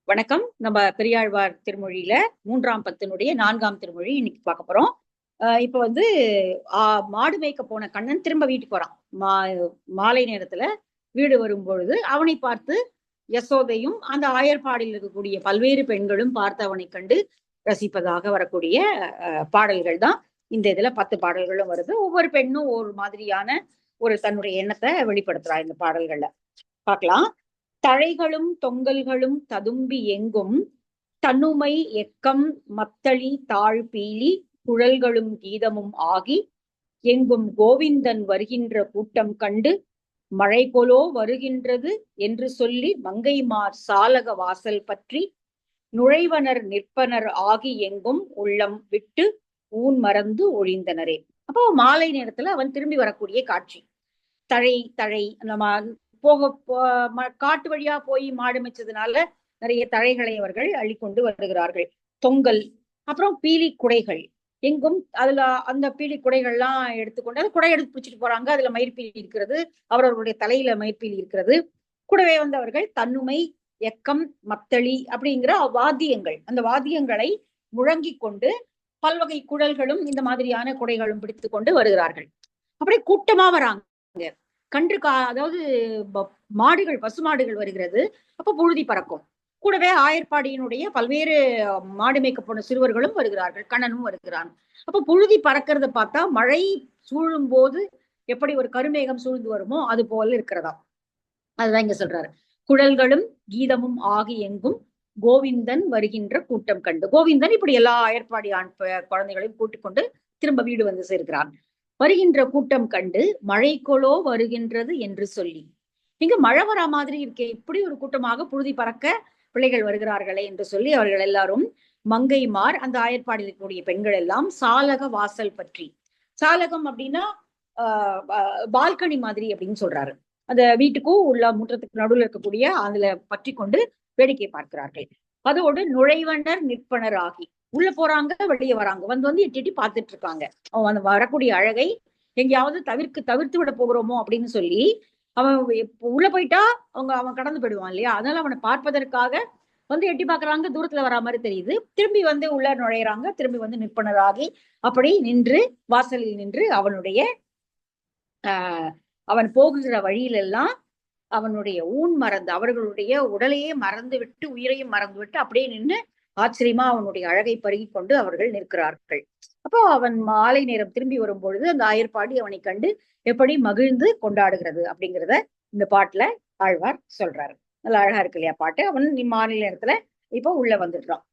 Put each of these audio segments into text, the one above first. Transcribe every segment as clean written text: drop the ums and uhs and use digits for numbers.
வணக்கம். நம்ம பெரியாழ்வார் திருமொழியில 3ஆம் பத்தினுடைய 4ஆம் திருமொழி இன்னைக்கு பார்க்க போறோம். இப்ப வந்து ஆ மாடு மேய்க்க போன கண்ணன் திரும்ப வீட்டுக்கு வரான். மாலை நேரத்துல வீடு வரும்பொழுது அவனை பார்த்து யசோதையும், அந்த ஆயர்பாடியில் இருக்கக்கூடிய பல்வேறு பெண்களும் பார்த்து அவனைக் கண்டு ரசிப்பதாக வரக்கூடிய பாடல்கள் தான் இந்த இதுல 10 பாடல்களும் வருது. ஒவ்வொரு பெண்ணும் ஒரு மாதிரியான ஒரு தன்னுடைய எண்ணத்த வெளிப்படுத்துறா இந்த பாடல்கள்ல. பார்க்கலாம். தழைகளும் தொங்கல்களும் ததும்பி எங்கும் தன்னுமை எக்கம் மத்தளி தாழ் பீலி குழல்களும் கீதமும் ஆகி எங்கும் கோவிந்தன் வருகின்ற கூட்டம் கண்டு மழைகொலோ வருகின்றது என்று சொல்லி மங்கைமார் சாலக வாசல் பற்றி நுழைவனர் நிற்பனர் ஆகி எங்கும் உள்ளம் விட்டு ஊன் மறந்து ஒழிந்தனரே. அப்போ மாலை நேரத்துல அவன் திரும்பி வரக்கூடிய காட்சி. தழை தழை நம்ம காட்டு வழியா போய் மாடு மேய்ச்சதுனால நிறைய தழைகளை அவர்கள் அள்ளிக்கொண்டு வருகிறார்கள். தொங்கல், அப்புறம் பீலி குடைகள், எங்கும் அதுல அந்த பீலி குடைகள்லாம் எடுத்துக்கொண்டு அது குடை எடுத்து பிடிச்சிட்டு போறாங்க. அதுல மயிர்பீலி இருக்கிறது, அவரவர்களுடைய தலையில மயிர்பீலி இருக்கிறது. கூடவே வந்தவர்கள் தன்னுமை எக்கம் மத்தளி அப்படிங்கிற வாத்தியங்கள், அந்த வாத்தியங்களை முழங்கிக் கொண்டு பல்வகை குழல்களும் இந்த மாதிரியான குடைகளும் பிடித்துக் கொண்டு வருகிறார்கள். அப்படியே கூட்டமா வராங்க. அதாவது மாடுகள், பசுமாடுகள் வருகிறது. அப்ப புழுதி பறக்கும். கூடவே ஆயர்பாடியினுடைய பல்வேறு மாடு மேய்க்க போன சிறுவர்களும் வருகிறார்கள், கண்ணனும் வருகிறான். அப்ப புழுதி பறக்கிறத பார்த்தா மழை சூழும் போது எப்படி ஒரு கருமேகம் சூழ்ந்து வருமோ அது போல இருக்கிறதா. அதுதான் இங்க சொல்றாரு. குழல்களும் கீதமும் ஆகி எங்கும் கோவிந்தன் வருகின்ற கூட்டம் கண்டு. கோவிந்தன் இப்படி எல்லா ஆயர்பாடி ஆண் குழந்தைகளையும் கூட்டிக் கொண்டு திரும்ப வீடு வந்து சேர்க்கிறான். வருகின்ற கூட்டம் கண்டு மழைக்கொலோ வருகின்றது என்று சொல்லி, இங்க மழை வரா மாதிரி இருக்கே, இப்படி ஒரு கூட்டமாக புழுதி பறக்க பிள்ளைகள் வருகிறார்களே என்று சொல்லி அவர்கள் எல்லாரும் மங்கைமார், அந்த ஆயர்பாடியில் இருக்கக்கூடிய பெண்கள் எல்லாம் சாலக வாசல் பற்றி, சாலகம் அப்படின்னா பால்கனி மாதிரி அப்படின்னு சொல்றாரு. அந்த வீட்டுக்கும் உள்ள முற்றத்துக்கு நடுவில் இருக்கக்கூடிய அதுல பற்றி கொண்டு வேடிக்கை பார்க்கிறார்கள். அதோடு நுழைவனர் நிற்பனர் ஆகி உள்ள போறாங்க, வெளியே வராங்க, வந்து எட்டி எட்டி பார்த்துட்டு இருக்காங்க. அவன் வரக்கூடிய அழகை எங்கேயாவது தவிர்த்து விட போகிறோமோ அப்படின்னு சொல்லி அவன் உள்ள போயிட்டா அவன் கடந்து போயிடுவான் இல்லையா. அதனால அவனை பார்ப்பதற்காக வந்து எட்டி பார்க்கறாங்க. தூரத்துல வரா மாதிரி தெரியுது. திரும்பி வந்து உள்ள நுழையிறாங்க. திரும்பி வந்து நிற்பனராகி அப்படி நின்று வாசலில் நின்று அவனுடைய அவன் போகுகிற வழியிலெல்லாம் அவனுடைய ஊன் மறந்து, அவர்களுடைய உடலையே மறந்து விட்டு, உயிரையும் மறந்து விட்டு அப்படியே நின்று ஆச்சரியமா அவனுடைய அழகை பருகி கொண்டு அவர்கள் நிற்கிறார்கள். அப்போ அவன் மாலை நேரம் திரும்பி வரும் பொழுது அந்த ஆயர்பாடி அவனை கண்டு எப்படி மகிழ்ந்து கொண்டாடுகிறது அப்படிங்கிறத இந்த பாட்டுல ஆழ்வார் சொல்றாரு. நல்லா அழகா இருக்கு இல்லையா பாட்டு. அவன் மாலை நேரத்துல இப்போ உள்ள வந்துடுறான்.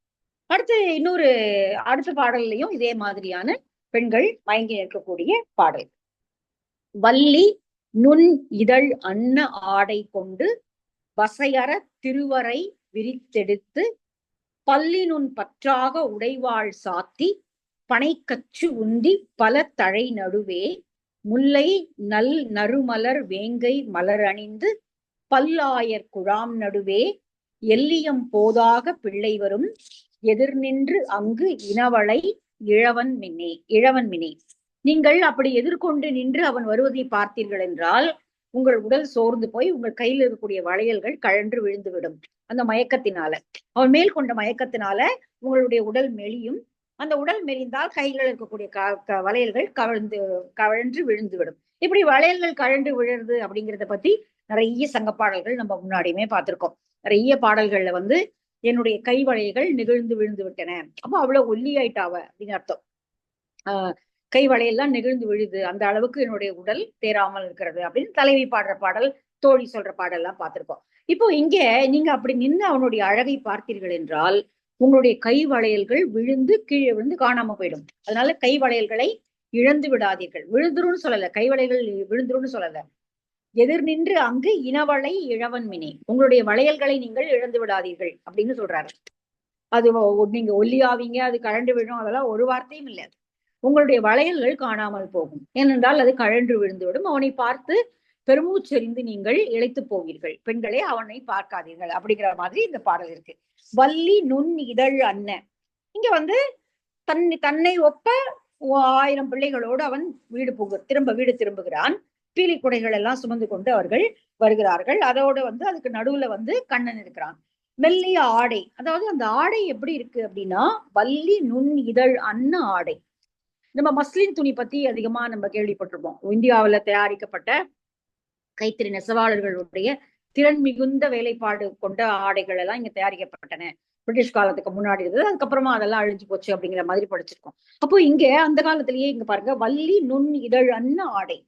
அடுத்த பாடல்லையும் இதே மாதிரியான பெண்கள் மயங்கி நிற்கக்கூடிய பாடல். வள்ளி நுண் இதழ் அன்ன ஆடை கொண்டு வசையற திருவரை விரித்தெடுத்து பல்லினுன் பற்றாக உடைவாள் சாத்தி பனைக்கச்சு உந்தி பல தழை நடுவே முல்லை நல் நறுமலர் வேங்கை மலரணிந்து பல்லாயர் குழாம் நடுவே எல்லியம் போதாக பிள்ளை வரும் எதிர் நின்று அங்கு இனவளை இழவன் மினே. நீங்கள் அப்படி எதிர்கொண்டு நின்று அவன் வருவதை பார்த்தீர்கள் என்றால் உங்கள் உடல் சோர்ந்து போய் உங்கள் கையில் இருக்கக்கூடிய வளையல்கள் கழன்று விழுந்துவிடும். அந்த மயக்கத்தினால, அவன் மேல் கொண்ட மயக்கத்தினால உங்களுடைய உடல் மெலியும். அந்த உடல் மெலிந்தால் கைகள் இருக்கக்கூடிய வளையல்கள் கழன்று விழுந்துவிடும். இப்படி வளையல்கள் கழன்று விழுறது அப்படிங்கிறத பத்தி நிறைய சங்க பாடல்கள் நம்ம முன்னாடியுமே பார்த்திருக்கோம். நிறைய பாடல்கள்ல வந்து என்னுடைய கை வளையல்கள் நெகிழ்ந்து விழுந்து விட்டன, அப்போ அவ்வளவு ஒல்லியாயிட்டாவ அப்படின்னு அர்த்தம். கை வளையெல்லாம் நெகிழ்ந்து விழுது, அந்த அளவுக்கு என்னுடைய உடல் தேராமல் இருக்கிறது அப்படின்னு தலைவி பாடுற பாடல், தோழி சொல்ற பாடல் எல்லாம் பார்த்திருக்கோம். இப்போ இங்க நீங்க அப்படி நின்று அவனுடைய அழகை பார்த்தீர்கள் என்றால் உங்களுடைய கை வளையல்கள் விழுந்து கீழே விழுந்து காணாம போயிடும். அதனால கை வளையல்களை இழந்து விடாதீர்கள். விழுந்துருன்னு சொல்லல, கை வளையல்கள் விழுந்துருன்னு சொல்லல. எதிர் நின்று அங்கு இனவளை இழவன் மினே, உங்களுடைய வளையல்களை நீங்கள் இழந்து விடாதீர்கள் அப்படின்னு சொல்றாரு. அது நீங்க ஒல்லியாவீங்க, அது கழண்டு விழும், அதெல்லாம் ஒரு வார்த்தையும் இல்லை. உங்களுடைய வளையல்கள் காணாமல் போகும், ஏனென்றால் அது கழன்று விழுந்துவிடும். அவனை பார்த்து பெருமூச்செறிந்து நீங்கள் இழைத்து போவீர்கள். பெண்களே அவனை பார்க்காதீர்கள் அப்படிங்கிற மாதிரி இந்த பாடல் இருக்கு. வள்ளி நுண் இதழ் அன்ன, இங்க வந்து தன்னை ஒப்ப 1000 பிள்ளைகளோடு அவன் வீடு திரும்புகிறான். பீலி குடைகள் எல்லாம் சுமந்து கொண்டு அவர்கள் வருகிறார்கள். அதோடு வந்து அதுக்கு நடுவுல வந்து கண்ணன் இருக்கிறான். மெல்லிய ஆடை, அதாவது அந்த ஆடை எப்படி இருக்கு அப்படின்னா வள்ளி நுண் இதழ் அன்ன ஆடை. நம்ம மஸ்லின் துணி பத்தி அதிகமா நம்ம கேள்விப்பட்டிருப்போம். இந்தியாவுல தயாரிக்கப்பட்ட கைத்தறி நெசவாளர்களுடைய திறன் மிகுந்த வேலைப்பாடு கொண்ட ஆடைகள் எல்லாம் இங்க தயாரிக்கப்பட்டன. பிரிட்டிஷ் காலத்துக்கு முன்னாடி இருந்தது, அதுக்கப்புறமா அதெல்லாம் அழிஞ்சு போச்சு அப்படிங்கிற மாதிரி படிச்சிருக்கோம். அப்போ இங்க அந்த காலத்திலேயே இங்க பாருங்க, வள்ளி நுண் இதழ் அன்ன ஆடை,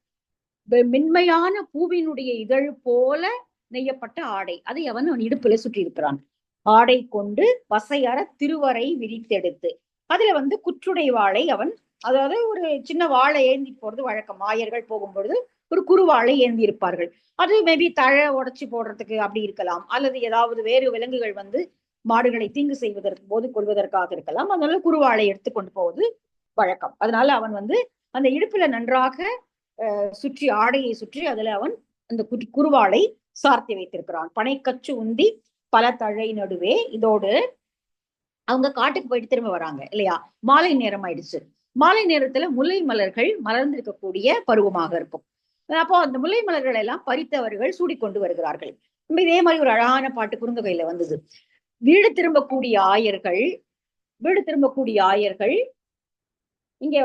மென்மையான பூவினுடைய இதழ் போல நெய்யப்பட்ட ஆடை, அதை அவன் இடுப்புல சுற்றி இருக்கிறான். ஆடை கொண்டு வசையற திருவரை விரித்தெடுத்து, அதுல குற்றுடை வாளை அவன், அதாவது ஒரு சின்ன வாழை ஏந்தி போறது வழக்கம். ஆயர்கள் போகும்பொழுது ஒரு குறுவாளை ஏந்தி இருப்பார்கள். அது மேபி தழை உடைச்சு போடுறதுக்கு அப்படி இருக்கலாம், அல்லது ஏதாவது வேறு விலங்குகள் மாடுகளை தீங்கு செய்வதற்கு போது கொள்வதற்காக இருக்கலாம். அதனால குறுவாளை எடுத்து கொண்டு போவது வழக்கம். அதனால அவன் அந்த இடுப்புல நன்றாக சுற்றி, ஆடையை சுற்றி அதுல அவன் அந்த குறுவாளை சார்த்தி வைத்திருக்கிறான். பனைக்கச்சு உந்தி பல தழை நடுவே. இதோடு அவங்க காட்டுக்கு போயிட்டு திரும்ப வராங்க இல்லையா, மாலை நேரம் ஆயிடுச்சு. மாலை நேரத்துல முல்லை மலர்கள் மலர்ந்திருக்கக்கூடிய பருவமாக இருக்கும். அப்போ அந்த முல்லை மலர்கள் எல்லாம் பறித்தவர்கள் சூடிக்கொண்டு வருகிறார்கள். இதே மாதிரி ஒரு அழகான பாட்டு குறுந்தொகையில வந்தது. வீடு திரும்பக்கூடிய ஆயர்கள், வீடு திரும்பக்கூடிய ஆயர்கள் இங்க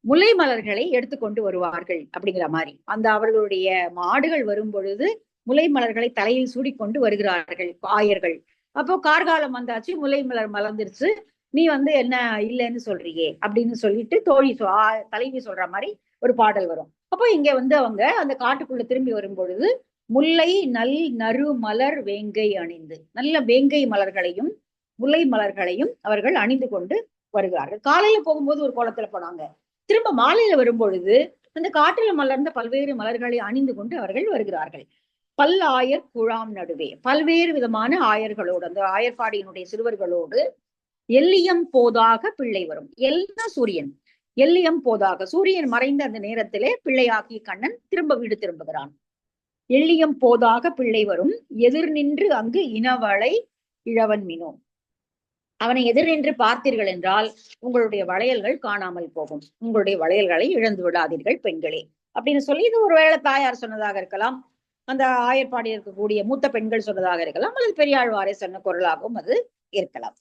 முல்லை மலர்களை எடுத்துக்கொண்டு வருவார்கள் அப்படிங்கிற மாதிரி. அந்த அவர்களுடைய மாடுகள் வரும் பொழுது முல்லை மலர்களை தலையில் சூடிக்கொண்டு வருகிறார்கள் ஆயர்கள். அப்போ கார்காலம் வந்தாச்சு, முல்லை மலர் மலர்ந்துருச்சு, நீ என்ன இல்லைன்னு சொல்றியே அப்படின்னு சொல்லிட்டு தோழி தலைவி சொல்ற மாதிரி ஒரு பாடல் வரும். அப்போ இங்க அவங்க அந்த காட்டுக்குள்ள திரும்பி வரும் பொழுது முல்லை நல் நறு மலர் வேங்கை அணிந்து, நல்ல வேங்கை மலர்களையும் முல்லை மலர்களையும் அவர்கள் அணிந்து கொண்டு வருகிறார்கள். காலையில போகும்போது ஒரு கோலத்துல போனாங்க, திரும்ப மாலையில வரும்பொழுது அந்த காட்டில் மலர்ந்த பல்வேறு மலர்களை அணிந்து கொண்டு அவர்கள் வருகிறார்கள். பல்லாயர் குழாம் நடுவே, பல்வேறு விதமான ஆயர்களோடு, அந்த ஆயர்பாடியினுடைய சிறுவர்களோடு எல்லியம் போதாக பிள்ளை வரும். எல்னா சூரியன், எல்லியம் போதாக சூரியன் மறைந்த அந்த நேரத்திலே பிள்ளையாகிய கண்ணன் திரும்ப வீடு திரும்புகிறான். எள்ளியம் போதாக பிள்ளை வரும், எதிர் நின்று அங்கு இனவளை இழவன் மினோ. அவனை எதிர் நின்று பார்த்தீர்கள் என்றால் உங்களுடைய வளையல்கள் காணாமல் போகும், உங்களுடைய வளையல்களை இழந்து விடாதீர்கள் பெண்களே அப்படின்னு சொல்லி, இது ஒருவேளை தாயார் சொன்னதாக இருக்கலாம், அந்த ஆயர்பாடி இருக்கக்கூடிய மூத்த பெண்கள் சொன்னதாக இருக்கலாம், அல்லது பெரியாழ்வாரை சொன்ன குரலாகவும் அது இருக்கலாம்.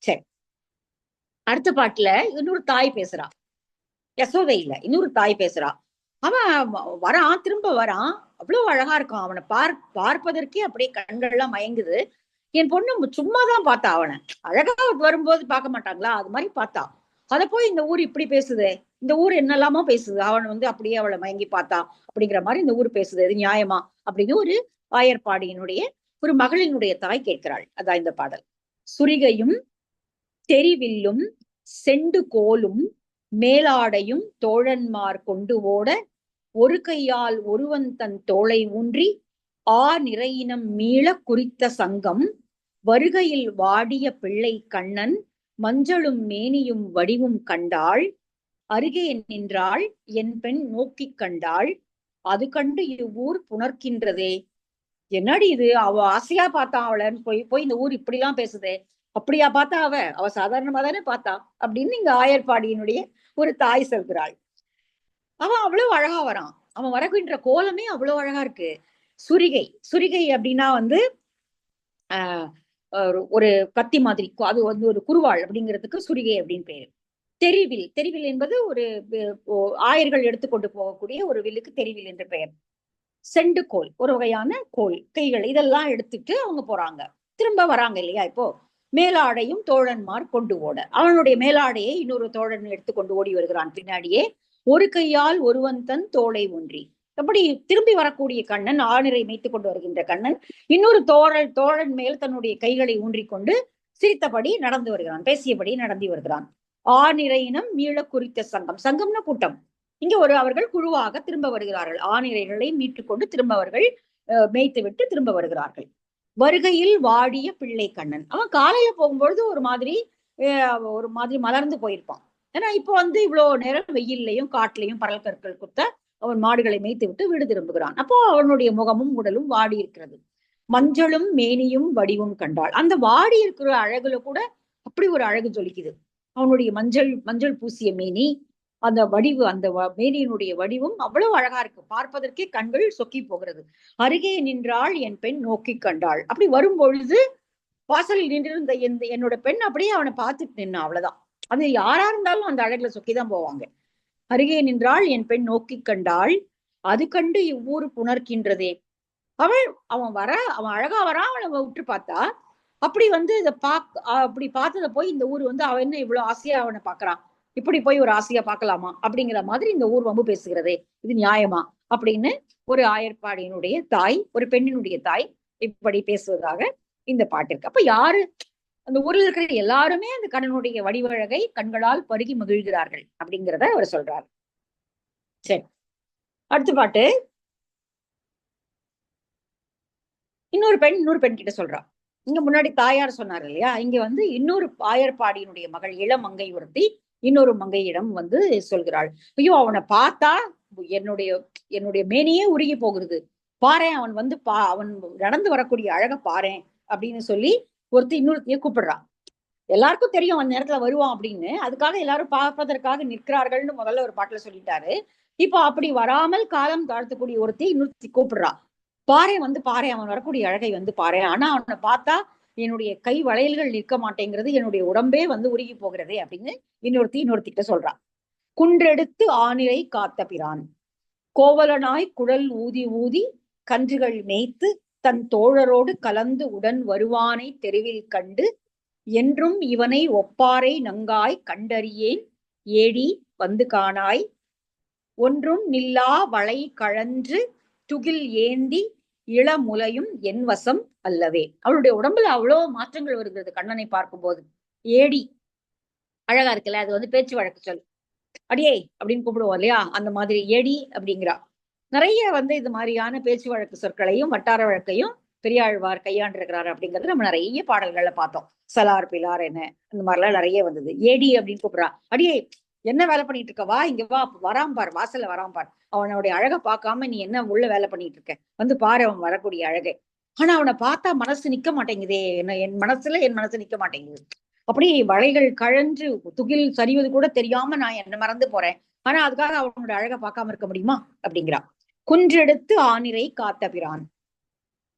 சரி, அடுத்த பாட்டுல இன்னொரு தாய் பேசுறா. யசோதை இல்ல, இன்னொரு தாய் பேசுறா. அவன் வரான், திரும்ப வரான், அவ்வளவு அழகா இருக்கான். அவனை பார்ப்பதற்கே அப்படியே கண்கள்லாம் மயங்குது. என் பொண்ணு சும்மாதான் பார்த்தா, அவனை அழகா வரும்போது பார்க்க மாட்டாங்களா, அது மாதிரி பார்த்தா. அதை போய் இந்த ஊர் இப்படி பேசுது, இந்த ஊர் என்னெல்லாமோ பேசுது, அவன் அப்படியே அவளை மயங்கி பார்த்தா அப்படிங்கிற மாதிரி இந்த ஊர் பேசுது, இது நியாயமா அப்படின்னு ஒரு ஆயர்பாடியினுடைய ஒரு மகளினுடைய தாய் கேட்கிறாள். அதான் இந்த பாடல். சுரிகையும் தெரிவில்லும் செண்டு கோலும் மேலாடையும் தோழன்மார் கொண்டு ஓட, ஒரு கையால் ஒருவன் தன் தோளை ஊன்றி நிறையினம் மீள குறித்த சங்கம், வருகையில் வாடிய பிள்ளை கண்ணன் மஞ்சளும் மேனியும் வடிவும் கண்டாள், அருகே நின்றாள் என் பெண் நோக்கி கண்டாள், அது கண்டு இவ்வூர் புணர்க்கின்றதே. என்னடி இது, அவ ஆசையா பார்த்தா அவளன்னு போய் இந்த ஊர் இப்படிலாம் பேசுதே, அப்படியா பார்த்தா அவ சாதாரணமா தானே பார்த்தா அப்படின்னு இங்க ஆயர்பாடியினுடைய ஒரு தாய் சொல்கிறாள். அவன் அவ்வளவு அழகா வரான், அவன் வரக்கின்ற கோலமே அவ்வளவு அழகா இருக்கு. சுரிகை, சுரிகை அப்படின்னா ஒரு கத்தி மாதிரி, அது ஒரு குருவாள் அப்படிங்கிறதுக்கு சுரிகை அப்படின்னு பேரு. தெரிவில், தெரிவில் என்பது ஒரு ஆயர்கள் எடுத்துக்கொண்டு போகக்கூடிய ஒரு வில்லுக்கு தெரிவில் என்று பெயர். செண்டு கோல், ஒரு வகையான கோல், கைகள், இதெல்லாம் எடுத்துட்டு அவங்க போறாங்க, திரும்ப வராங்க இல்லையா. இப்போ மேலாடையும் தோழன்மார் கொண்டு ஓட, அவனுடைய மேலாடையை இன்னொரு தோழன் எடுத்துக்கொண்டு ஓடி வருகிறான் பின்னாடியே. ஒரு கையால் ஒருவன் தன் தோளை ஒன்றி, அப்படி திரும்பி வரக்கூடிய கண்ணன், ஆணிரை மேய்த்து கொண்டு வருகின்ற கண்ணன் இன்னொரு தோழன் மேல் தன்னுடைய கைகளை ஊன்றிக்கொண்டு சிரித்தபடி நடந்து வருகிறான், பேசியபடி நடந்து வருகிறான். ஆணிரையினம் மீள குறித்த சங்கம், சங்கம்னா கூட்டம். இங்க அவர்கள் குழுவாக திரும்ப வருகிறார்கள், ஆணிரைகளை மீட்டுக்கொண்டு திரும்ப அவர்கள் மேய்த்து விட்டு திரும்ப வருகிறார்கள். வருகையில் வாடிய பிள்ளை கண்ணன், அவன் காலையில போகும்பொழுது ஒரு மாதிரி மலர்ந்து போயிருப்பான். ஏன்னா இப்போ இவ்வளவு நேரம் வெயில்லையும் காட்டுலையும் பரல் கற்கள் குத்த அவன் மாடுகளை மேய்த்து விட்டு வீடு திரும்புகிறான். அப்போ அவனுடைய முகமும் உடலும் வாடி இருக்கிறது. மஞ்சளும் மேனியும் வடிவும் கண்டாள், அந்த வாடி இருக்கிற அழகுல கூட அப்படி ஒரு அழகு ஜொலிக்குது. அவனுடைய மஞ்சள் பூசிய மேனி, அந்த வடிவு, அந்த மேனியினுடைய வடிவும் அவ்வளவு அழகா இருக்கு, பார்ப்பதற்கே கண்கள் சொக்கி போகிறது. அருகே நின்றாள் என் பெண் நோக்கி கண்டாள். அப்படி வரும் பொழுது வாசலில் நின்றிருந்த என்னோட பெண் அப்படியே அவனை பார்த்துட்டு நின்னா, அவ்வளவுதான். அது யாரா இருந்தாலும் அந்த அழகுல சொக்கிதான் போவாங்க. அருகே நின்றாள் என் பெண் நோக்கி கண்டாள். அது கண்டு இவ்வூரு புணர்க்கின்றதே. அவன் அழகா வரான், அவனை விட்டு பார்த்தா அப்படி இதை அப்படி பார்த்ததை போய் இந்த ஊர் அவன் என்ன இவ்வளவு ஆசையா அவனை பாக்குறான், இப்படி போய் ஒரு ஆசையா பார்க்கலாமா அப்படிங்கிற மாதிரி இந்த ஊர் வம்பு பேசுகிறதே, இது நியாயமா அப்படின்னு ஒரு ஆயர்பாடியினுடைய தாய், ஒரு பெண்ணினுடைய தாய் இப்படி பேசுவதாக இந்த பாட்டு இருக்கு. அப்ப யாரு அந்த ஊரில் இருக்கிற எல்லாருமே அந்த கண்ணனுடைய வடிவழகை கண்களால் பருகி மகிழ்கிறார்கள் அப்படிங்கிறத அவர் சொல்றாரு. சரி, அடுத்த பாட்டு. இன்னொரு பெண் கிட்ட சொல்றா. இங்க முன்னாடி தாயார் சொன்னார் இல்லையா, இங்க இன்னொரு ஆயர்பாடியினுடைய மகள் இளமங்கை ஒருத்தி இன்னொரு மங்கையிடம் சொல்கிறாள், ஐயோ அவனை பார்த்தா என்னுடைய என்னுடைய மேனியே உருகி போகிறது, பாரேன் அவன் அவன் நடந்து வரக்கூடிய அழக பாரேன் அப்படின்னு சொல்லி ஒருத்தி இன்னொருத்திய கூப்பிடுறான். எல்லாருக்கும் தெரியும் அந்த நேரத்துல வருவான் அப்படின்னு, அதுக்காக எல்லாரும் பார்ப்பதற்காக நிற்கிறார்கள்னு முதல்ல ஒரு பாட்டுல சொல்லிட்டாரு. இப்போ அப்படி வராமல் காலம் தாழ்த்தக்கூடிய ஒருத்தி இன்னொருத்தி கூப்பிடுறா, பாரே பாரே அவன் வரக்கூடிய அழகை பாரே, ஆனா அவனை பார்த்தா என்னுடைய கை வளையல்கள் நிற்க மாட்டேங்கிறது, என்னுடைய உடம்பே உருகி போகிறதே அப்படின்னு இன்னொருத்திட்ட சொல்றான். குன்றெடுத்து ஆனிரை காத்த பிரான் கோவலனாய் குழல் ஊதி ஊதி கன்றுகள் மேய்த்து தன் தோழரோடு கலந்து உடன் வருவானை தெருவில் கண்டு என்றும் இவனை ஒப்பாரை நங்காய் கண்டறியேன் ஏடி வந்து காணாய் ஒன்றும் நில்லா வளை கழன்று துகில் ஏந்தி இளமுலையும் என் வசம் அல்லவே. அவளுடைய உடம்புல அவ்வளவு மாற்றங்கள் வருகிறது கண்ணனை பார்க்கும் போது. ஏடி அழகா இருக்குல்ல, அது பேச்சு வழக்கு சொல். அடியே அப்படின்னு கூப்பிடுவோம் இல்லையா, அந்த மாதிரி ஏடி அப்படிங்கிறா. நிறைய இது மாதிரியான பேச்சு வழக்கு சொற்களையும் வட்டார வழக்கையும் பெரியாழ்வார் கையாண்டிருக்கிறாரு அப்படிங்கிறது நம்ம நிறைய பாடல்கள்ல பார்த்தோம். சலார் பிலார் என்ன இந்த மாதிரிலாம் நிறைய வந்தது. ஏடி அப்படின்னு கூப்பிடுறா. அடியே என்ன வேலை பண்ணிட்டு இருக்க, வா இங்க வா, வராம் பார், வாசல்ல வராம் பார், அவனுடைய அழகை பார்க்காம நீ என்ன உள்ள வேலை பண்ணிட்டு இருக்க, பாரு அவன் வரக்கூடிய அழகை. ஆனா அவனை பார்த்தா மனசு நிக்க மாட்டேங்குதே, என்ன என் மனசு நிக்க மாட்டேங்குது, அப்படி வளைகள் கழன்று துகில் சரிவது கூட தெரியாம நான் என்ன மறந்து போறேன், ஆனா அதுக்காக அவனோட அழகை பார்க்காம இருக்க முடியுமா அப்படிங்கிறான். குன்றெடுத்து ஆனிரை காத்த பிரான்,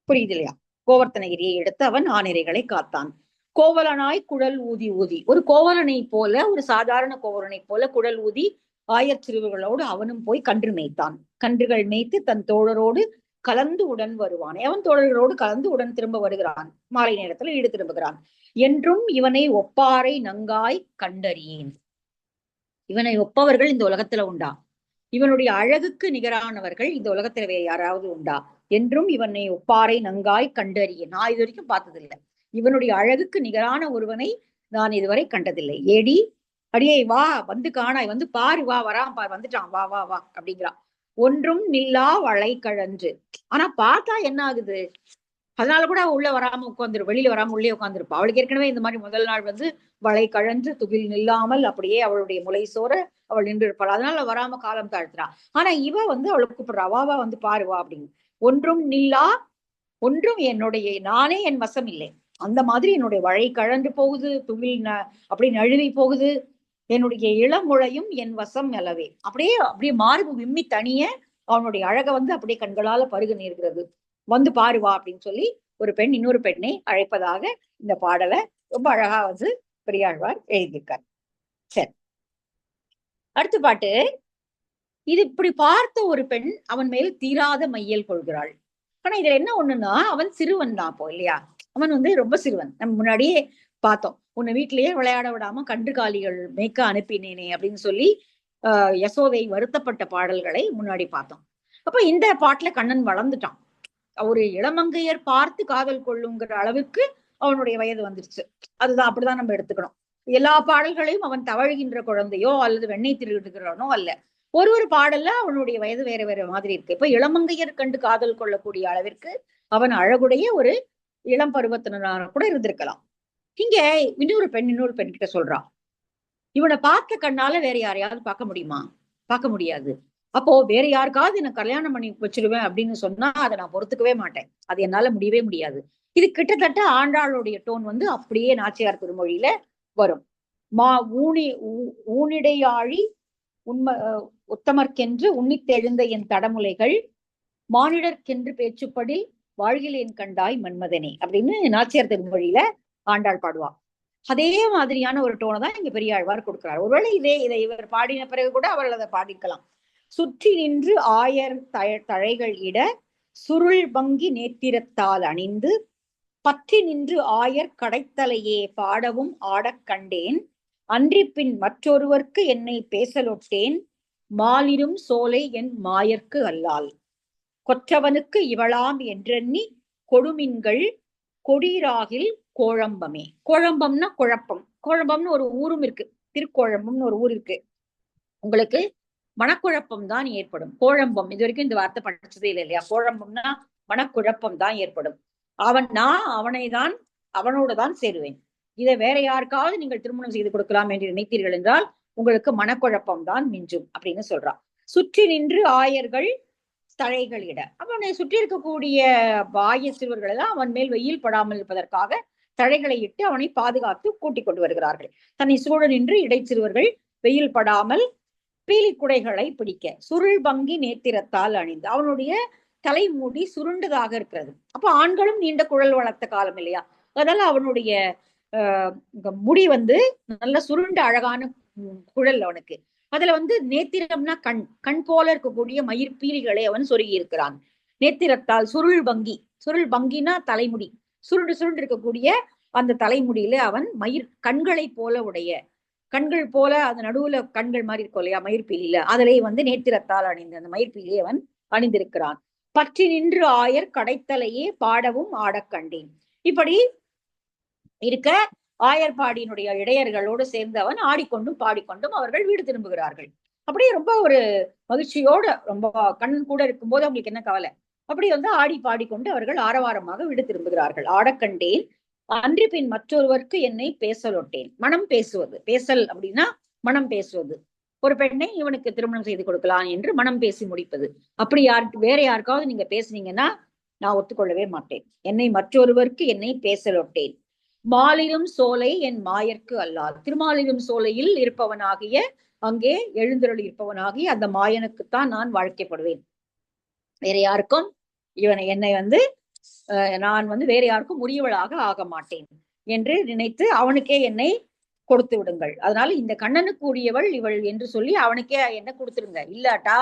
புரியுது இல்லையா, கோவர்த்தனகிரியை எடுத்து அவன் ஆனிரைகளை காத்தான். கோவலனாய் குழல் ஊதி ஊதி, ஒரு கோவலனை போல, ஒரு சாதாரண கோவலனை போல குழல் ஊதி ஆயர் சிறுவர்களோடு அவனும் போய் கன்று மேய்த்தான். கன்றுகள் மேய்த்து தன் தோழரோடு கலந்து உடன் வருவான். அவன் தோழர்களோடு கலந்து உடன் திரும்ப வருகிறான், மாலை நேரத்துல ஈடு திரும்புகிறான். என்றும் இவனை ஒப்பாரை நங்காய் கண்டறியேன், இவனை ஒப்பவர்கள் இந்த உலகத்துல உண்டா, இவனுடைய அழகுக்கு நிகரானவர்கள் இந்த உலகத்துல வேற யாராவது உண்டா, என்றும் இவனை ஒப்பாரை நங்காய் கண்டறியேன், நான் இது வரைக்கும் பார்த்ததில்லை, இவனுடைய அழகுக்கு நிகரான ஒருவனை நான் இதுவரை கண்டதில்லை. ஏடி அடியே வா வந்து காணாய், பாரு, வா வரான் பார், வந்துட்டான், வா வா வா அப்படிங்கிறான். ஒன்றும் நில்லா வளை கழன்று, ஆனா பார்த்தா என்ன ஆகுது, அதனால கூட உள்ள வராம உட்காந்துரு, வெளியில வராம உள்ளே உட்காந்துருப்பா. அவளுக்கு ஏற்கனவே இந்த மாதிரி முதல் நாள் வளை கழன்று துகில் நில்லாமல் அப்படியே அவளுடைய முளை சோற அவள் நின்று இருப்பாள், அதனால வராம காலம் தாழ்த்துறா. ஆனா இவ அவளுக்கு கூப்பிடுறா, வா வா பாரு வா அப்படின்னு. ஒன்றும் நில்லா, ஒன்றும் என்னுடைய நானே என் வசம் இல்லை, அந்த மாதிரி என்னுடைய வளை கழன்று போகுது, துகில் அப்படி நழுவி போகுது, என்னுடைய இளமுழையும் என் வசம் அல்லவே, அப்படியே அப்படியே மார்பு விம்மி தனிய அவனுடைய அழக அப்படியே கண்களால பருகு நேர்கிறது, பாருவா அப்படின்னு சொல்லி ஒரு பெண் இன்னொரு பெண்ணை அழைப்பதாக இந்த பாடலை ரொம்ப அழகா பெரியாழ்வார் எழுதியிருக்கார். சரி, அடுத்த பாட்டு. இது இப்படி பார்த்த ஒரு பெண் அவன் மேல் தீராத மையல் கொள்கிறாள். ஆனா இதுல என்ன ஒண்ணுன்னா, அவன் சிறுவன் தான் அப்போ இல்லையா, அவன் ரொம்ப சிறுவன். நம்ம முன்னாடியே பார்த்தோம், உன்னை வீட்டிலேயே விளையாட விடாம கன்றுகாலிகள் மேய்க்க அனுப்பினேனே அப்படின்னு சொல்லி யசோதை வருத்தப்பட்ட பாடல்களை முன்னாடி பார்த்தோம். அப்ப இந்த பாட்டுல கண்ணன் வளர்ந்துட்டான், ஒரு இளமங்கையர் பார்த்து காதல் கொள்ளுங்கிற அளவுக்கு அவனுடைய வயது வந்துருச்சு. அதுதான், அப்படிதான் நம்ம எடுத்துக்கணும். எல்லா பாடல்களையும் அவன் தவழ்கின்ற குழந்தையோ அல்லது வெண்ணெய் திருடுகிறவனோ அல்ல, ஒரு பாடல்ல அவனுடைய வயது வேற வேற மாதிரி இருக்கு. இப்ப இளமங்கையர் கண்டு காதல் கொள்ளக்கூடிய அளவிற்கு அவன் அழகுடைய ஒரு இளம் பருவத்தினரான கூட இருந்திருக்கலாம். இங்க இன்னொரு பெண் கிட்ட சொல்றான், இவனை பார்த்த கண்ணால வேற யாரையாவது பார்க்க முடியுமா, பார்க்க முடியாது, அப்போ வேற யாருக்காவது எனக்கு கல்யாணம் பண்ணி வச்சிருவேன் அப்படின்னு சொன்னா அதை நான் பொறுத்துக்கவே மாட்டேன், அது என்னால முடியவே முடியாது. இது கிட்டத்தட்ட ஆண்டாளுடைய டோன் அப்படியே நாச்சியார் திருமொழியில வரும். ஊனிடையாழி உண்மை உத்தமர்க்கென்று உன்னித்தெழுந்த என் தடமுலைகள் மானிடர்க்கென்று பேச்சுப்படி வாழ்கிலேன் கண்டாய் மன்மதனே அப்படின்னு நாச்சியார் திருமொழியில ஆண்டாள் பாடுவா. அதே மாதிரியான ஒரு டோனை தான் இங்க பெரியாழ்வார் கொடுக்கிறார். ஒருவேளை இதை இவர் பாடின பிறகு கூட அவர்கள் அதை பாடிக்கலாம். சுற்றி நின்று ஆயர் தழைகள் இட சுருள் வங்கி நேத்திரத்தால் அணிந்து பற்றி நின்று ஆயர் கடைத்தலையே பாடவும் ஆடக் கண்டேன் அன்றி பின் மற்றொருவர்க்கு என்னை பேசலொட்டேன் மாலிரும் சோலை என் மாயர்க்கு அல்லால் கொற்றவனுக்கு இவளாம் என்றெண்ணி கொடுமின்கள் கொடீராகில் கோழம்பமே. கோழம்பம்னா குழப்பம். கோழம்பம்னு ஒரு ஊரும் இருக்கு, திருக்கோழம்பம்னு ஒரு ஊர் இருக்கு. உங்களுக்கு மனக்குழப்பம் தான் ஏற்படும். கோழம்பம் இது வரைக்கும் இந்த வார்த்தை படிச்சதே இல்லை இல்லையா? கோழம்பம்னா மனக்குழப்பம் தான் ஏற்படும். நான் அவனோடு தான் சேருவேன். இதை வேற யாருக்காவது நீங்கள் திருமணம் செய்து கொடுக்கலாம் என்று நினைத்தீர்கள் என்றால் உங்களுக்கு மனக்குழப்பம் தான் மிஞ்சும் அப்படின்னு சொல்றான். சுற்றி நின்று ஆயர்கள் தழைகளிட, அவனை சுற்றி இருக்கக்கூடிய பாய சிறுவர்கள் எல்லாம் அவன் மேல் வெயில் படாமல் இருப்பதற்காக தழைகளை இட்டு அவனை பாதுகாத்து கூட்டிக் கொண்டு வருகிறார்கள். தன்னை சூழ நின்று இடைச்சிறுவர்கள் வெயில் படாமல் பீலிக்குடைகளை பிடிக்க சுருள் பங்கி நேத்திரத்தால் அணிந்து, அவனுடைய தலைமுடி சுருண்டதாக இருக்கிறது. அப்ப ஆண்களும் நீண்ட குழல் வளர்த்த காலம் இல்லையா? அதனால அவனுடைய முடி நல்ல சுருண்ட அழகான குழல் அவனுக்கு. அதுல நேத்திரம்னா கண் போல இருக்கக்கூடிய மயிர் பீலிகளை அவன் சொருகி இருக்கிறான். நேத்திரத்தால் சுருள் பங்கினா தலைமுடி சுருண்டு இருக்கக்கூடிய அந்த தலைமுடியில அவன் கண்களை போல உடைய கண்கள் போல அந்த நடுவுல கண்கள் மாதிரி இருக்கும் இல்லையா மயிர் பீலியில, அதிலே நேத்திரத்தால் அணிந்து அந்த மயிர் பீலியை அவன் அணிந்திருக்கிறான். பற்றி நின்று ஆயர் கடைத்தலையே பாடவும் ஆடக் கண்டேன். இப்படி இருக்க ஆயர்பாடியினுடைய இடையர்களோடு சேர்ந்து அவன் ஆடிக்கொண்டும் பாடிக்கொண்டும் அவர்கள் வீடு திரும்புகிறார்கள். அப்படியே ரொம்ப ஒரு மகிழ்ச்சியோட, ரொம்ப கண்ணன் கூட இருக்கும்போது அவங்களுக்கு என்ன கவலை, அப்படி ஆடி பாடிக்கொண்டு அவர்கள் ஆரவாரமாக வீடு திரும்புகிறார்கள். ஆடக்கண்டேன் அன்றி பின் மற்றொருவருக்கு என்னை பேசலொட்டேன். மனம் பேசுவது, பேசல் அப்படின்னா மனம் பேசுவது. ஒரு பெண்ணை இவனுக்கு திருமணம் செய்து கொடுக்கலாம் என்று மனம் பேசி முடிப்பது. அப்படி வேற யாருக்காவது நீங்க பேசுனீங்கன்னா நான் ஒத்துக்கொள்ளவே மாட்டேன். என்னை பேசலொட்டேன். மாலிரும் சோலை என் மாயர்க்கு அல்லால், திருமாலிரும் சோலையில் இருப்பவனாகிய, அங்கே எழுந்தருள் இருப்பவனாகிய அந்த மாயனுக்குத்தான் நான் வாழ்க்கைப்படுவேன். வேற யாருக்கும் என்னை நான் வேற யாருக்கும் உரியவளாக ஆக மாட்டேன் என்று நினைத்து அவனுக்கே என்னை கொடுத்து விடுங்கள். அதனால இந்த கண்ணனுக்கு உரியவள் இவள் என்று சொல்லி அவனுக்கே என்ன கொடுத்துருங்க. இல்லாட்டா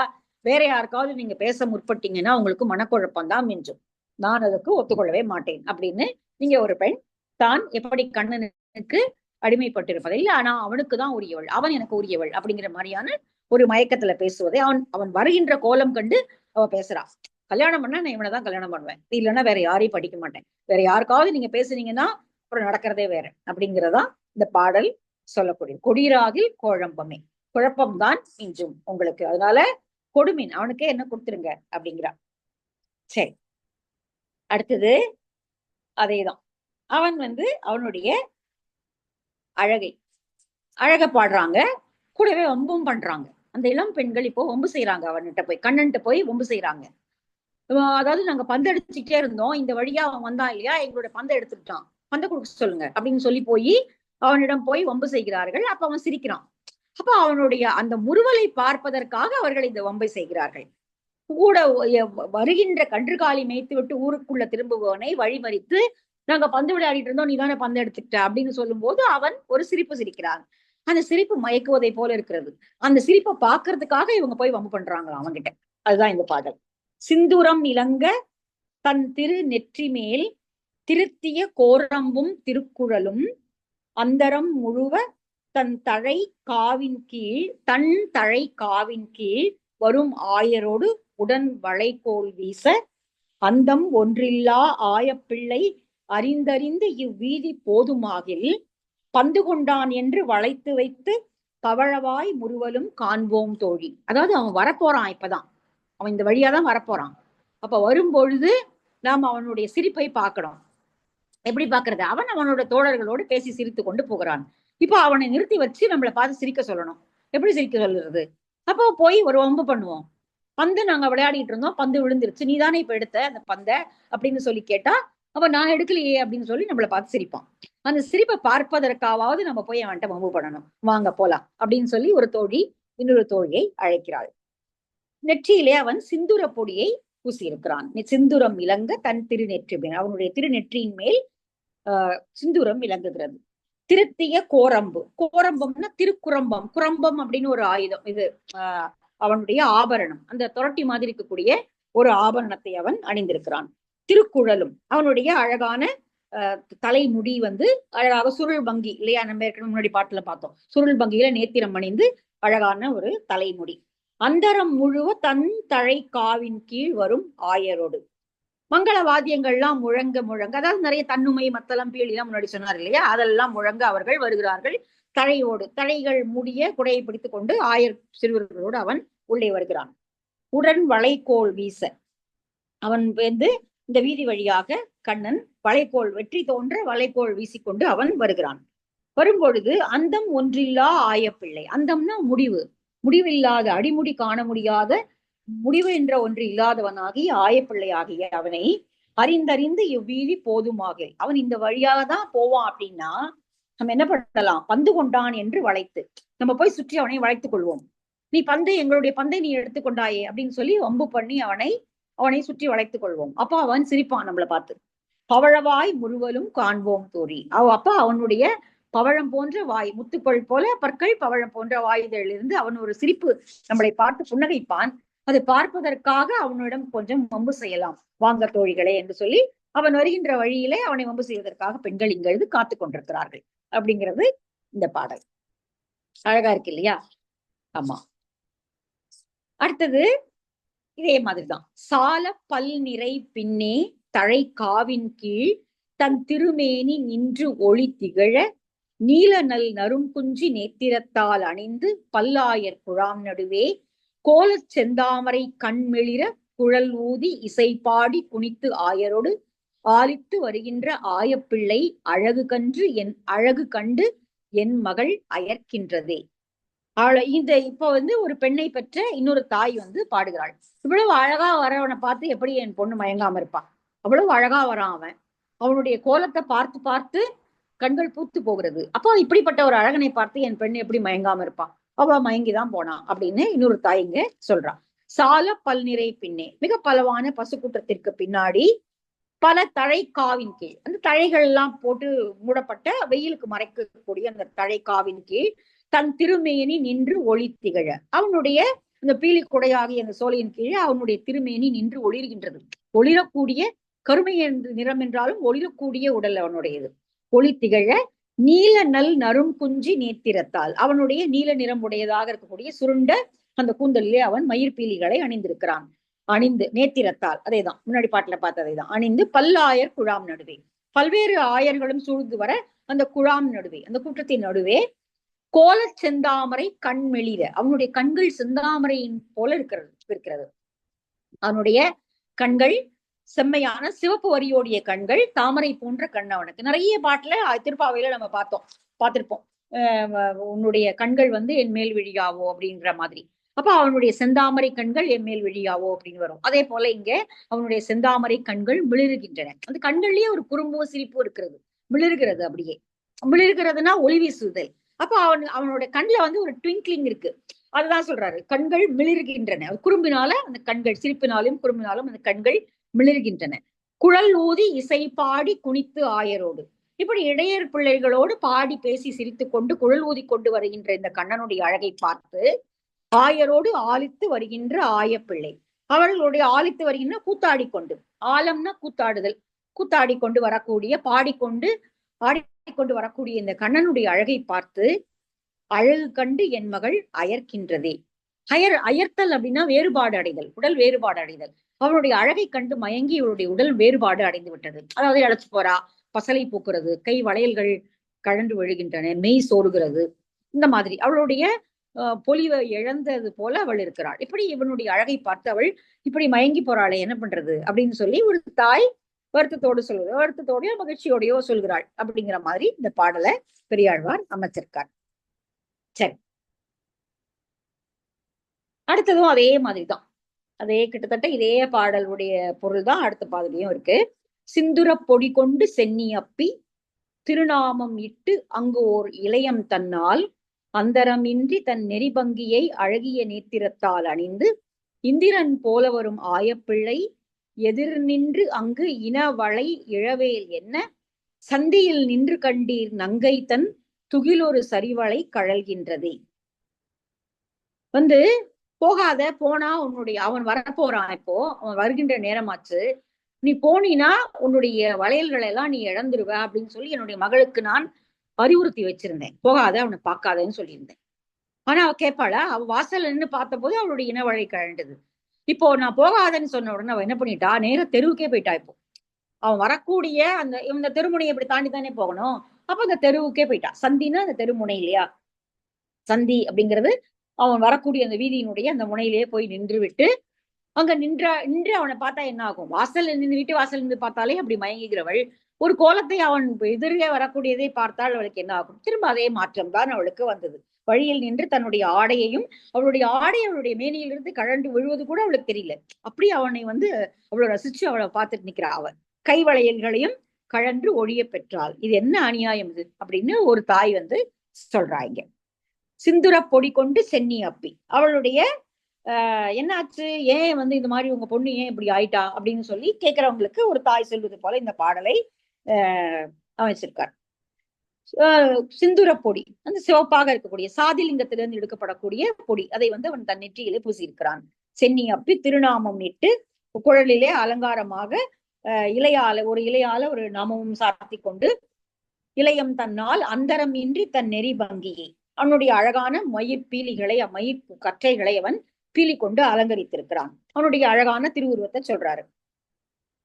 வேற யாருக்காவது நீங்க பேச முற்பட்டீங்கன்னா உங்களுக்கு மனக்குழப்பம் தான் மிஞ்சும். நான் அதுக்கு ஒத்துக்கொள்ளவே மாட்டேன் அப்படின்னு நீங்க ஒரு பெண் தான் எப்படி கண்ணனுக்கு அடிமைப்பட்டிருப்பதை, இல்ல ஆனா அவனுக்கு தான் உரியவள், அவன் எனக்கு உரியவள் அப்படிங்கிற மாதிரியான ஒரு மயக்கத்துல பேசுவதை அவன் வருகின்ற கோலம் கண்டு அவ பேசுறா. கல்யாணம் பண்ணா நான் இவனைதான் கல்யாணம் பண்ணுவேன், இல்லைன்னா வேற யாரையும் படிக்க மாட்டேன், வேற யாருக்காவது நீங்க பேசுனீங்கன்னா அப்புறம் நடக்கிறதே வேற அப்படிங்கிறதா இந்த பாடல் சொல்லக்கூடிய. கொடிராகில் கோழம்பமே, குழப்பம்தான் மிஞ்சும் உங்களுக்கு, அதனால கொடுமின் அவனுக்கே என்ன கொடுத்துருங்க அப்படிங்கிறா. சரி, அடுத்தது அதேதான். அவன் அவனுடைய அழக பாடுறாங்க, கூடவே வம்பும் பண்றாங்க. அந்த இளம் பெண்கள் இப்போ வம்பு செய்யறாங்க, அவன்கிட்ட போய் கண்ணன்ட்ட போய் வம்பு செய்யறாங்க. அதாவது நாங்க பந்து அடிச்சுட்டே இருந்தோம், இந்த வழியா அவன் வந்தான் இல்லையா, எங்களோட பந்தை எடுத்துக்கிட்டான், பந்தை கொடுக்க சொல்லுங்க அப்படின்னு சொல்லி போய் அவனிடம் போய் வம்பு செய்கிறார்கள். அப்ப அவன் சிரிக்கிறான். அப்ப அவனுடைய அந்த முறுவலை பார்ப்பதற்காக அவர்கள் இந்த வம்பை செய்கிறார்கள். கூட வருகின்ற கன்றுகாலி மேய்த்து விட்டு ஊருக்குள்ள திரும்புவவனை வழிமறித்து நாங்க பந்து விளையாடிட்டு இருந்தோம், நீ தானே பந்து எடுத்துக்கிட்ட அப்படின்னு சொல்லும் போது அவன் ஒரு சிரிப்பு சிரிக்கிறான். அந்த சிரிப்பு மயக்குவதை போல இருக்கிறது. அந்த சிரிப்பை பாக்குறதுக்காக இவங்க போய் வம்பு பண்றாங்களா அவன்கிட்ட. அதுதான் இந்த பாடல். சிந்துரம் இலங்க தன் திரு நெற்றி மேல் திருத்திய கோரம்பும் திருக்குழலும் அந்தரம் முழுவ தன் தழை காவின் கீழ் வரும் ஆயரோடு உடன் வளைகோல் வீச அந்தம் ஒன்றில்லா ஆயப்பிள்ளை அறிந்தறிந்து இவ்வீதி போதுமாகில் பந்து கொண்டான் என்று வளைத்து வைத்து பவழவாய் முறுவலும் காண்போம் தோழி. அதாவது அவன் வரப்போறான், இப்பதான் அவன் இந்த வழியாதான் வரப்போறான். அப்ப வரும்பொழுது நாம் அவனுடைய சிரிப்பை பார்க்கணும். எப்படி பாக்குறது? அவனோட தோழர்களோடு பேசி சிரித்து கொண்டு போகிறான். இப்போ அவனை நிறுத்தி வச்சு நம்மளை பார்த்து சிரிக்க சொல்லணும். எப்படி சிரிக்க சொல்லுறது? அப்போ போய் ஒரு வம்பு பண்ணுவோம். பந்து நாங்க விளையாடிட்டு இருந்தோம், பந்து விழுந்துருச்சு, நீதானே இப்ப எடுத்த அந்த பந்தை அப்படின்னு சொல்லி கேட்டா அப்ப நான் எடுக்கலையே அப்படின்னு சொல்லி நம்மளை பார்த்து சிரிப்பான். அந்த சிரிப்பை பார்ப்பதற்காவது நம்ம போய் அவன்கிட்ட வம்பு பண்ணணும். வாங்க போலாம் அப்படின்னு சொல்லி ஒரு தோழி இன்னொரு தோழியை அழைக்கிறாள். நெற்றியிலே அவன் சிந்துர பொடியை பூசியிருக்கிறான். சிந்துரம் இலங்க தன் திருநெற்றி மேல், அவனுடைய திருநெற்றியின் மேல் சிந்துரம் விளங்குகிறது. திருத்திய கோரம்பு, கோரம்பம்னா திருக்குரம்பம், குரம்பம் அப்படின்னு ஒரு ஆயுதம். இது அவனுடைய ஆபரணம், அந்த தொரட்டி மாதிரி இருக்கக்கூடிய ஒரு ஆபரணத்தை அவன் அணிந்திருக்கிறான். திருக்குழலும், அவனுடைய அழகான தலைமுடி வந்து அழகாக சுருள் பங்கி இல்லையா, நம்ம ஏற்கனவே முன்னாடி பாட்டுல பார்த்தோம், சுருள் பங்கியில நேத்திரம் அணிந்து அழகான ஒரு தலைமுடி. அந்தரம் முழுவ தன் தழை காவின் கீழ் வரும் ஆயரோடு, மங்கள வாத்தியங்கள்லாம் முழங்க முழங்க, அதாவது நிறைய தன்னுமை மத்தளம் பீலிலாம் முன்னாடி சொன்னார் இல்லையா, அதெல்லாம் முழங்க அவர்கள் வருகிறார்கள். தழையோடு, தழைகள் முடிய குடையை பிடித்துக் கொண்டு ஆயர் சிறுவர்களோடு அவன் உள்ளே வருகிறான். உடன் வளைகோல் வீச, அவன் வந்து இந்த வீதி வழியாக கண்ணன் வளைகோல், வெற்றி தோன்ற வளைகோல் வீசிக்கொண்டு அவன் வருகிறான். வரும்பொழுது அந்தம் ஒன்றில்லா ஆயப்பிள்ளை, அந்தம்னா முடிவு, முடிவில்லாத, அடிமுடி காண முடியாத, முடிவு என்ற ஒன்று இல்லாதவனாகி ஆயப்பிள்ளை ஆகிய அவனை அறிந்தறிந்து இவ்வீதி போதுமாக, அவன் இந்த வழியாக தான் போவான் அப்படின்னா நம்ம என்ன பண்ணலாம், பந்து கொண்டான் என்று வளைத்து நம்ம போய் சுற்றி அவனை வளைத்துக் கொள்வோம். நீ பந்தை, எங்களுடைய பந்தை நீ எடுத்துக்கொண்டாயே அப்படின்னு சொல்லி வம்பு பண்ணி அவனை சுற்றி வளைத்துக் கொள்வோம். அப்போ அவன் சிரிப்பான் நம்மளை பார்த்து. பவழவாய் முழுவலும் காண்போம் தோழி, அப்ப அவனுடைய பவழம் போன்ற வாய், முத்துக்கள் போல பற்கள், பவழம் போன்ற வாயுதலிருந்து அவன் ஒரு சிரிப்பு நம்மளை பார்த்து புன்னகைப்பான். அதை பார்ப்பதற்காக அவனிடம் கொஞ்சம் வம்பு செய்யலாம் வாங்க தோழிகளே என்று சொல்லி அவன் வருகின்ற வழியிலே அவனை வம்பு செய்வதற்காக பெண்கள் இங்கிருந்து காத்து கொண்டிருக்கிறார்கள் அப்படிங்கிறது இந்த பாடல். அழகா இருக்கு இல்லையா? ஆமா. அடுத்தது இதே மாதிரிதான். சால பல் நிறை பின்னே தழை காவின் கீழ் தன் திருமேனி நின்று ஒளி திகழ நீல நல் நறுங்குஞ்சி நேத்திரத்தால் அணிந்து பல்லாயர் குழாம் நடுவே கோலச் செந்தாமரை கண்மெளிர குழல் ஊதி இசைப்பாடி குனித்து ஆயரோடு ஆலித்து வருகின்ற ஆயப்பிள்ளை அழகு கண்டு என் மகள் அயர்க்கின்றதே. இந்த இப்ப வந்து ஒரு பெண்ணை பெற்ற இன்னொரு தாய் வந்து பாடுகிறாள். இவ்வளவு அழகா வரவனை பார்த்து எப்படி என் பொண்ணு மயங்காம இருப்பான், அவ்வளவு அழகா வரான் அவன், அவனுடைய கோலத்தை பார்த்து பார்த்து கண்கள் பூத்து போகிறது. அப்போ இப்படிப்பட்ட ஒரு அழகனை பார்த்து என் பெண் எப்படி மயங்காம இருப்பான், அவ மயங்கிதான் போனான் அப்படின்னு இன்னொரு தாய் இங்க சொல்றான். சால பல்நிறை பின்னே, மிக பலவான பசுக்கூட்டத்திற்கு பின்னாடி பல தழை காவின் கீழ், அந்த தழைகள் எல்லாம் போட்டு மூடப்பட்ட வெயிலுக்கு மறைக்கக்கூடிய அந்த தழை காவின் கீழ் தன் திருமேனி நின்று ஒளி திகழ, அவனுடைய அந்த பீலி குடையாகிய அந்த சோலையின் கீழே அவனுடைய திருமேனி நின்று ஒளிர்கின்றது. ஒளிரக்கூடிய கருமை நிறம் என்றாலும் ஒளிரக்கூடிய உடல் அவனுடையது. ஒளி திகழ நீல நல் நரும் குஞ்சி நேத்திரத்தால், அவனுடைய நீல நிறம் உடையதாக இருக்கக்கூடிய சுருண்ட அந்த கூந்தலிலே அவன் மயிர் பீலிகளை அணிந்திருக்கிறான். அணிந்து நேத்திரத்தால், அதேதான் முன்னாடி பாட்டுல பார்த்ததைதான், அணிந்து பல்லாயர் குழாம் நடுவே, பல்வேறு ஆயர்களும் சூழ்ந்து வர அந்த குழாம் நடுவே, அந்த கூட்டத்தின் நடுவே கோல செந்தாமரை கண்மெளிர, அவனுடைய கண்கள் செந்தாமரையின் போல இருக்கிறது. அவனுடைய கண்கள் செம்மையான சிவப்பு வரியோடைய கண்கள், தாமரை போன்ற கண் அவனுக்கு. நிறைய பாட்டுல திருப்பாவையில நம்ம பார்த்திருப்போம், உன்னுடைய கண்கள் வந்து என் மேல் விழியாவோ அப்படிங்கிற மாதிரி. அப்ப அவனுடைய செந்தாமரை கண்கள் என் மேல் விழியாவோ அப்படின்னு வரும். அதே போல இங்க அவனுடைய செந்தாமரை கண்கள் மிளிர்கின்றன. அந்த கண்கள்லயே ஒரு குறும்போ சிரிப்பு இருக்கிறது, மிளிர்கிறது. அப்படியே மிளிர்கிறதுனா ஒளி வீசுதல். அப்ப அவனோட கண்ணுல வந்து ஒரு ட்விங்க்லிங் இருக்கு, அதுதான் சொல்றாரு, கண்கள் மிளிர்கின்றன. குறும்பினால அந்த கண்கள், சிரிப்பினாலும் குறும்பினாலும் அந்த கண்கள் மிளிர்கின்றன. குழல் ஊதி இசை பாடி குனித்து ஆயரோடு, இப்படி இடையர் பிள்ளைகளோடு பாடி பேசி சிரித்து கொண்டு குழல் ஊதி கொண்டு வருகின்ற இந்த கண்ணனுடைய அழகை பார்த்து ஆயரோடு ஆலித்து வருகின்ற ஆயப்பிள்ளை, அவர்களுடைய ஆலித்து வருகின்ற கூத்தாடி கொண்டு, ஆலம்னா கூத்தாடுதல், கூத்தாடி கொண்டு வரக்கூடிய, பாடிக்கொண்டு ஆடிக்கொண்டு வரக்கூடிய இந்த கண்ணனுடைய அழகை பார்த்து அழகு கண்டு என் மகள் அயர்க்கின்றதே. அயர்த்தல் அப்படின்னா வேறுபாடு அடைதல், உடல் வேறுபாடு அடைதல். அவளுடைய அழகை கண்டு மயங்கி இவளுடைய உடல் வேறுபாடு அடைந்து விட்டது. அதாவது அழைச்சு போறா, பசலை பூக்குறது, கை வளையல்கள் கழன்று விழுகின்றன, மெய் சோறுகிறது, இந்த மாதிரி அவளுடைய பொலிவை இழந்தது போல அவள் இருக்கிறாள். இப்படி இவனுடைய அழகை பார்த்து அவள் இப்படி மயங்கி போறாளே, என்ன பண்றது அப்படின்னு சொல்லி ஒரு தாய் வருத்தத்தோடு சொல்வது, வருத்தத்தோடயோ மகிழ்ச்சியோடையோ சொல்கிறாள். அப்படிங்கிற மாதிரி இந்த பாடலை பெரியாழ்வார் அமைச்சிருக்கார். சரி, அடுத்ததும் அதே மாதிரிதான், அதே கிட்டத்தட்ட இதே பாடலுடைய பொருள் தான் அடுத்த பாடலையும் இருக்கு. சிந்துர பொடி கொண்டு சென்னி அப்பி திருநாமம் இட்டு அங்கு ஓர் இளையம் தன்னால் அந்தரமின்றி தன் நெறிபங்கியை அழகிய நேத்திரத்தால் அணிந்து இந்திரன் போல வரும் ஆயப்பிள்ளை எதிர் நின்று அங்கு இனவளை இழவேல் என்ன சந்தியில் நின்று கண்டீர் நங்கை தன் துகிலொரு சரிவளை கழல்கின்றதே. போகாத, போனா அவன் வரப்போறான், இப்போ அவன் வருகின்ற நேரமாச்சு, நீ போனீனா உன்னுடைய வளையல்களை எல்லாம் நீ இழந்துருவ அப்படின்னு சொல்லி என்னுடைய மகளுக்கு நான் அறிவுறுத்தி வச்சிருந்தேன். போகாத, அவனை பார்க்காதன்னு சொல்லியிருந்தேன். ஆனா அவ கேட்பாளா? அவ வாசல் நின்று பார்த்த போது அவளுடைய இனவழி கழண்டது. இப்போ நான் போகாதன்னு சொன்ன உடனே அவ என்ன பண்ணிட்டா, நேர தெருவுக்கே போயிட்டா. இப்போ அவன் வரக்கூடிய இந்த தெருமுனையை இப்படி தாண்டி தானே போகணும். அப்ப அந்த தெருவுக்கே போயிட்டா. சந்தின்னா அந்த தெருமுனை இல்லையா? சந்தி அப்படிங்கிறது அவன் வரக்கூடிய அந்த வீதியினுடைய அந்த முனையிலேயே போய் நின்று விட்டு அங்க நின்று அவனை பார்த்தா என்ன ஆகும்? வாசல் நின்று வீட்டு வாசல் நின்று பார்த்தாலே அப்படி மயங்குகிறவள் ஒரு கோலத்தை அவன் எதிரே வரக்கூடியதை பார்த்தால் அவளுக்கு என்ன ஆகும்? திரும்ப அதே மாற்றம் தான் அவளுக்கு வந்தது. வழியில் நின்று தன்னுடைய ஆடையையும் அவளுடைய அவளுடைய மேனியிலிருந்து கழண்டு விழுவது கூட அவளுக்கு தெரியல. அப்படி அவனை அவ்வளவு ரசிச்சு அவளை பார்த்துட்டு நிக்கிறா. அவன் கை வளையல்களையும் கழன்று ஒழிய பெற்றாள். இது என்ன அநியாயம் இது அப்படின்னு ஒரு தாய் சொல்றாங்க. சிந்துர பொடி கொண்டு சென்னி அப்பி, அவளுடைய என்னாச்சு, ஏன் இந்த மாதிரி உங்க பொண்ணு ஏன் இப்படி ஆயிட்டா அப்படின்னு சொல்லி கேட்கிறவங்களுக்கு ஒரு தாய் சொல்வது போல இந்த பாடலை அமைச்சிருக்கார். சிந்துர பொடி அந்த சிவப்பாக இருக்கக்கூடிய சாதிலிங்கத்திலிருந்து எடுக்கப்படக்கூடிய பொடி, அதை அவன் தன் நெற்றியிலே பூசியிருக்கிறான். சென்னி அப்பி திருநாமம் இட்டு குழலிலே அலங்காரமாக இலையால ஒரு நாமமும் சாத்தி கொண்டு இளையம் தன்னால் அந்தரம் இன்றி தன் நெறி பங்கியை, அவனுடைய அழகான மயிர் பீலிகளை மயிர் கற்றைகளை அவன் பீலி கொண்டு அலங்கரித்திருக்கிறான். அவனுடைய அழகான திருவுருவத்தை சொல்றாரு.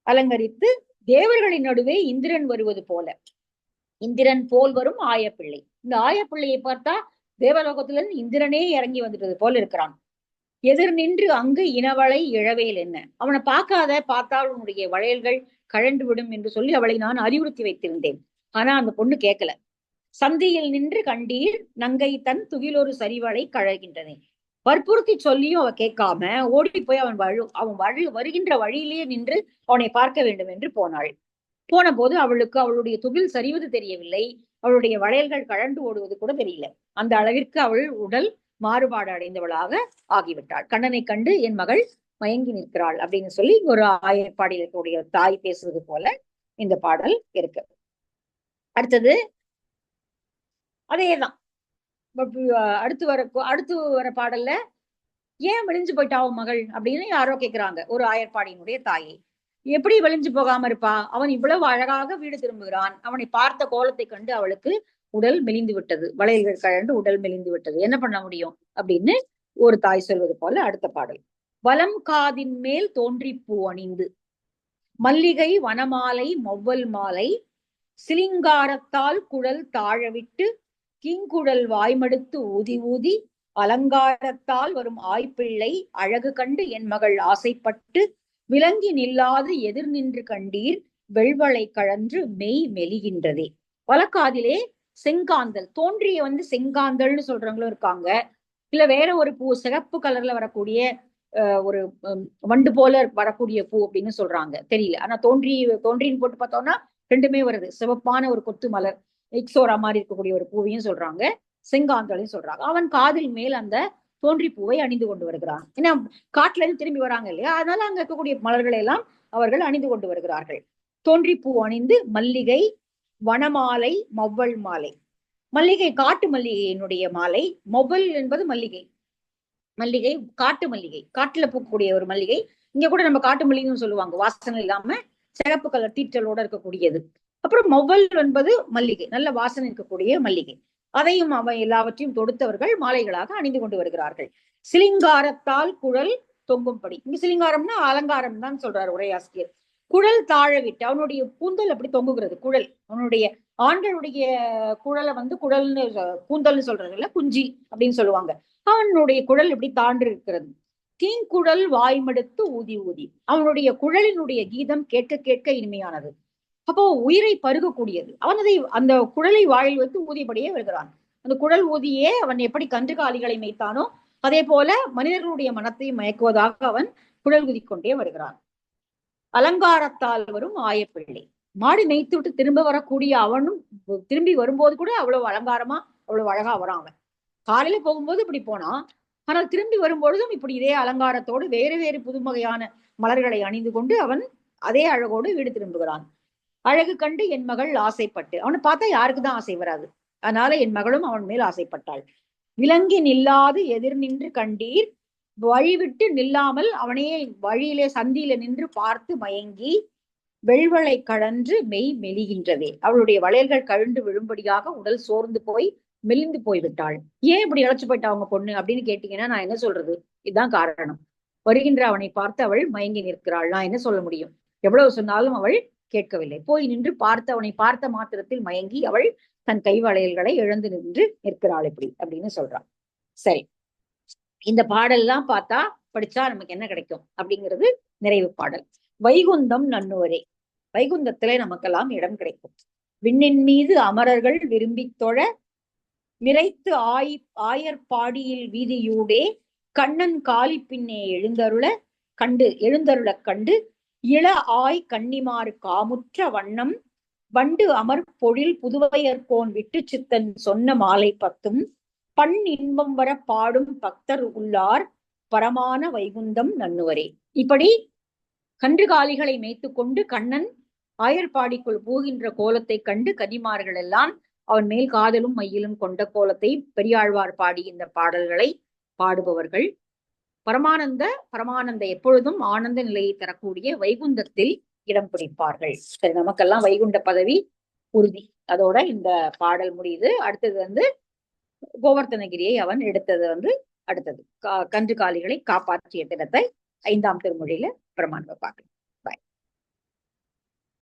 அலங்கரித்து தேவர்களின் நடுவே இந்திரன் வருவது போல, இந்திரன் போல் வரும் ஆயப்பிள்ளை. இந்த ஆயப்பிள்ளையை பார்த்தா தேவலோகத்திலிருந்து இந்திரனே இறங்கி வந்துட்டது போல இருக்கிறான். எதிர் நின்று அங்கு இனவளை இழவேல் என்ன, அவனை பார்த்தால் உன்னுடைய வளையல்கள் கழண்டு விடும் என்று சொல்லி அவளை நான் அறிவுறுத்தி வைத்திருந்தேன். ஆனா அந்த பொண்ணு கேட்கல. சந்தியில் நின்று கண்டீர் நங்கை தன் துகிலொரு சரிவளை கழகின்றனே, வற்புறுத்தி சொல்லியும் அவ கேட்காம ஓடி போய் அவன் வருகின்ற வழியிலேயே நின்று அவனை பார்க்க வேண்டும் என்று போனாள். போன போது அவளுக்கு அவளுடைய துகில் சரிவது தெரியவில்லை, அவளுடைய வளையல்கள் கழண்டு ஓடுவது கூட தெரியல. அந்த அளவிற்கு அவள் உடல் மாறுபாடு அடைந்தவளாக ஆகிவிட்டாள். கண்ணனை கண்டு என் மகள் மயங்கி நிற்கிறாள் அப்படின்னு சொல்லி ஒரு ஆயப்பாடியில் இருக்கக்கூடிய தாய் பேசுவது போல இந்த பாடல் இருக்கு. அடுத்தது அதேதான். அடுத்து வர பாடல்ல ஏன் விழிஞ்சு போயிட்டா மகள் அப்படின்னு யாரோ கேட்கிறாங்க. ஒரு ஆயர்பாடியினுடைய தாயை, எப்படி விழிஞ்சு போகாம இருப்பா? அவன் இவ்வளவு அழகாக வீடு திரும்புகிறான். அவனை பார்த்த கோலத்தை கண்டு அவளுக்கு உடல் மெலிந்து விட்டது, வளையல்கள் கழண்டு உடல் மெலிந்து விட்டது, என்ன பண்ண முடியும் அப்படின்னு ஒரு தாய் சொல்வது போல அடுத்த பாடல். வலம் காதின் மேல் தோன்றி பூ அணிந்து மல்லிகை வனமாலை மொவ்வல் மாலை சிலிங்காரத்தால் குழல் தாழவிட்டு கிங்குழல் வாய்மடுத்து ஊதி ஊதி அலங்காரத்தால் வரும் ஆய்ப்பிள்ளை அழகு கண்டு என் மகள் ஆசைப்பட்டு விளங்கி நில்லாது எதிர் நின்று கண்டீர் வெள்வளை கழன்று மெய் மெலிகின்றதே. வலக்காதிலே செங்காந்தல் தோன்றிய செங்காந்தல்னு சொல்றவங்களும் இருக்காங்க. இல்ல வேற ஒரு பூ, சிகப்பு கலர்ல வரக்கூடிய ஒரு வண்டு போல வரக்கூடிய பூ அப்படின்னு சொல்றாங்க, தெரியல. ஆனா தோன்றின்னு போட்டு பார்த்தோம்னா ரெண்டுமே வருது. சிவப்பான ஒரு கொத்து மலர், எக்ஸோரா மாதிரி இருக்கக்கூடிய ஒரு பூவையும் சொல்றாங்க, செங்காந்தலையும் சொல்றாங்க. அவன் காதில் மேல் அந்த தோன்றி பூவை அணிந்து கொண்டு வருகிறான். ஏன்னா காட்டுல இருந்து திரும்பி வராங்க இல்லையா, அதனால அங்க இருக்கக்கூடிய மலர்களை எல்லாம் அவர்கள் அணிந்து கொண்டு வருகிறார்கள். தோன்றி பூ அணிந்து மல்லிகை வனமாலை மொவ்வல் மாலை, மல்லிகை காட்டு மல்லிகையினுடைய மாலை, மொவ்வல் என்பது மல்லிகை, மல்லிகை காட்டு மல்லிகை, காட்டுல பூக்கக்கூடிய ஒரு மல்லிகை. இங்க கூட நம்ம காட்டு மல்லிகைன்னு சொல்லுவாங்க, வாசனை இல்லாம சிகப்பு கலர் தீற்றலோட இருக்கக்கூடியது. அப்புறம் மொவ்வல் என்பது மல்லிகை, நல்ல வாசனை இருக்கக்கூடிய மல்லிகை. அதையும் எல்லாவற்றையும் தொடுத்தவர்கள் மாலைகளாக அணிந்து கொண்டு வருகிறார்கள். சிலிங்காரத்தால் குழல் தொங்கும்படி, இங்க சிலிங்காரம்னா அலங்காரம் தான் சொல்றாரு உரையாசிரியர். குழல் தாழவிட்டு, அவனுடைய கூந்தல் அப்படி தொங்குகிறது. குழல், அவனுடைய ஆண்களுடைய குழலை குழல்னு கூந்தல்னு சொல்றது இல்ல, குஞ்சி அப்படின்னு சொல்லுவாங்க. அவனுடைய குழல் இப்படி தாண்டு இருக்கிறது. தீங்குழல் வாய்மடுத்து ஊதி ஊதி, அவனுடைய குழலினுடைய கீதம் கேட்க கேட்க இனிமையானது. அப்போ உயிரை பருகக்கூடியது. அவன் அந்த குழலை வாயில் வைத்து ஊதியபடியே வருகிறான். அந்த குழல் ஊதியே அவன் எப்படி கன்றுகாலிகளை மேய்த்தானோ அதே போல மனிதர்களுடைய மனத்தை மயக்குவதாக அவன் குழல் ஊதிக்கொண்டே வருகிறான். அலங்காரத்தால் வரும் ஆயப்பிள்ளை, மாடு மேய்த்து விட்டு திரும்ப வரக்கூடிய அவனும் திரும்பி வரும்போது கூட அவ்வளவு அலங்காரமா அவ்வளவு அழகா வரான் அவன். காலையில போகும்போது இப்படி போனான், ஆனால் திரும்பி வரும்பொழுதும் இப்படி இதே அலங்காரத்தோடு வேறு வேறு புதுவகையான மலர்களை அணிந்து கொண்டு அவன் அதே அழகோடு வீடு திரும்புகிறான். அழகு கண்டு என் மகள் ஆசைப்பட்டு, அவனை பார்த்தா யாருக்குதான் ஆசை வராது, அதனால என் மகளும் அவன் மேல் ஆசைப்பட்டாள். விலங்கி நில்லாது எதிர் நின்று கண்டீர், வழிவிட்டு நில்லாமல் அவனையே வழியிலே சந்தியில நின்று பார்த்து மயங்கி வெள்வளை கழன்று மெய் மெலிகின்றதே, அவளுடைய வளையல்கள் கழண்டு விழும்படியாக உடல் சோர்ந்து போய் மெலிந்து போய்விட்டாள். ஏன் இப்படி இழைச்சு போயிட்டா அவங்க பொண்ணு அப்படின்னு கேட்டீங்கன்னா நான் என்ன சொல்றது? இதுதான் காரணம். வருகின்ற அவனை பார்த்து அவள் மயங்கி நிற்கிறாள். நான் என்ன சொல்ல முடியும்? எவ்வளவு சொன்னாலும் அவள் கேட்கவில்லை. போய் நின்று பார்த்து அவனை பார்த்த மாத்திரத்தில் மயங்கி அவள் தன் கை வளையல்களை இழந்து நின்று நிற்கிறாள் இப்படி அப்படின்னு சொல்றான். சரி, இந்த பாடல்லாம் பார்த்தா படிச்சா நமக்கு என்ன கிடைக்கும் அப்படிங்கிறது நிறைவு பாடல். வைகுந்தம் நன்னுவரே, வைகுந்தத்திலே நமக்கெல்லாம் இடம் கிடைக்கும். விண்ணின் மீது அமரர்கள் விரும்பி தொழ விரைத்து ஆயர்பாடியில் வீதியூடே கண்ணன் காலி பின்னே எழுந்தருள கண்டு இள ஆய் கன்னிமாறு காமுற்ற வண்ணம் வண்டு அமர் பொழில் புதுவையர்கோன் விட்டு சித்தன் சொன்ன மாலை பத்தும் பண் இன்பம் வர பாடும் பக்தர் உள்ளார் பரமான வைகுந்தம் நன்னுவரே. இப்படி கன்றுகாலிகளை மேய்த்து கொண்டு கண்ணன் ஆயர்பாடிக்குள் போகின்ற கோலத்தை கண்டு கன்னிமார்கள் எல்லாம் அவன் மேல் காதலும் மையிலும் கொண்ட கோலத்தை பெரியாழ்வார் பாடி இந்த பாடல்களை பாடுபவர்கள் பரமானந்த எப்பொழுதும் ஆனந்த நிலையை தரக்கூடிய வைகுந்தத்தில் இடம் பிடிப்பார்கள். சரி, நமக்கெல்லாம் வைகுண்ட பதவி உறுதி. அதோட இந்த பாடல் முடியுது. அடுத்தது கோவர்த்தனகிரியை அவன் எடுத்தது அடுத்தது கன்றுகாலிகளை காப்பாற்றிய தினத்தை 5ஆம் திருமொழியில பிரமாணம் பார்க்கலாம்.